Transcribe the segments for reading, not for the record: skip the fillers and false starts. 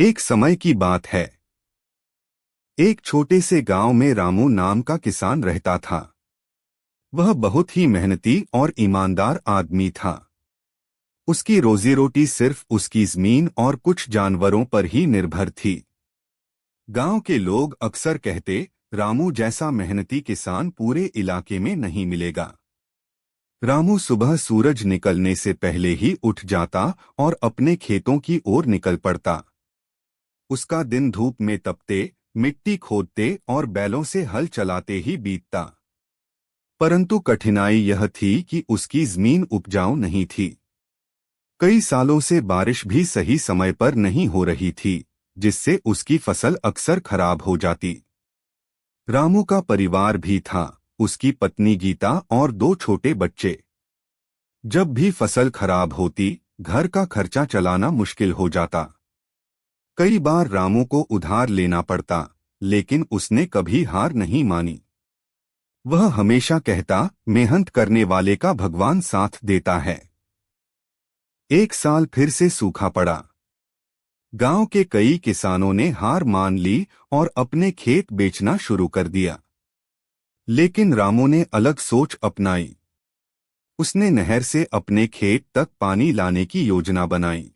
एक समय की बात है। एक छोटे से गांव में रामू नाम का किसान रहता था। वह बहुत ही मेहनती और ईमानदार आदमी था। उसकी रोजी रोटी सिर्फ उसकी जमीन और कुछ जानवरों पर ही निर्भर थी। गांव के लोग अक्सर कहते, रामू जैसा मेहनती किसान पूरे इलाके में नहीं मिलेगा। रामू सुबह सूरज निकलने से पहले ही उठ जाता और अपने खेतों की ओर निकल पड़ता। उसका दिन धूप में तपते, मिट्टी खोदते और बैलों से हल चलाते ही बीतता। परंतु कठिनाई यह थी कि उसकी जमीन उपजाऊ नहीं थी। कई सालों से बारिश भी सही समय पर नहीं हो रही थी, जिससे उसकी फसल अक्सर खराब हो जाती। रामू का परिवार भी था, उसकी पत्नी गीता और दो छोटे बच्चे। जब भी फसल खराब होती, घर का खर्चा चलाना मुश्किल हो जाता। कई बार रामू को उधार लेना पड़ता, लेकिन उसने कभी हार नहीं मानी। वह हमेशा कहता, मेहनत करने वाले का भगवान साथ देता है। एक साल फिर से सूखा पड़ा। गांव के कई किसानों ने हार मान ली और अपने खेत बेचना शुरू कर दिया। लेकिन रामू ने अलग सोच अपनाई। उसने नहर से अपने खेत तक पानी लाने की योजना बनाई।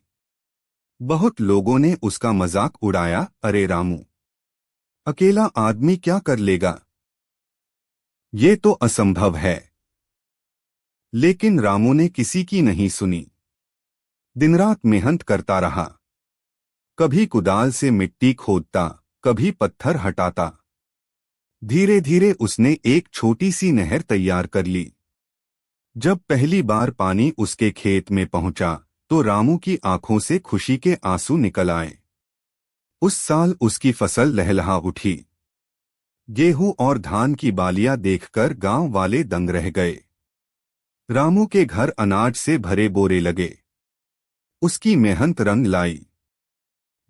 बहुत लोगों ने उसका मजाक उड़ाया, अरे रामू, अकेला आदमी क्या कर लेगा? ये तो असंभव है। लेकिन रामू ने किसी की नहीं सुनी। दिन रात मेहनत करता रहा। कभी कुदाल से मिट्टी खोदता, कभी पत्थर हटाता। धीरे धीरे उसने एक छोटी सी नहर तैयार कर ली। जब पहली बार पानी उसके खेत में पहुंचा, तो रामू की आंखों से खुशी के आंसू निकल आए। उस साल उसकी फसल लहलहा उठी। गेहूं और धान की बालियां देखकर गांव वाले दंग रह गए। रामू के घर अनाज से भरे बोरे लगे। उसकी मेहनत रंग लाई।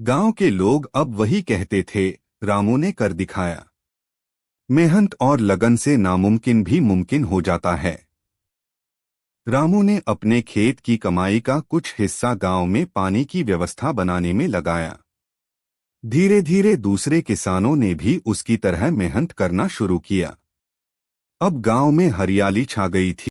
गांव के लोग अब वही कहते थे, रामू ने कर दिखाया। मेहनत और लगन से नामुमकिन भी मुमकिन हो जाता है। रामू ने अपने खेत की कमाई का कुछ हिस्सा गांव में पानी की व्यवस्था बनाने में लगाया। धीरे धीरे दूसरे किसानों ने भी उसकी तरह मेहनत करना शुरू किया। अब गांव में हरियाली छा गई थी।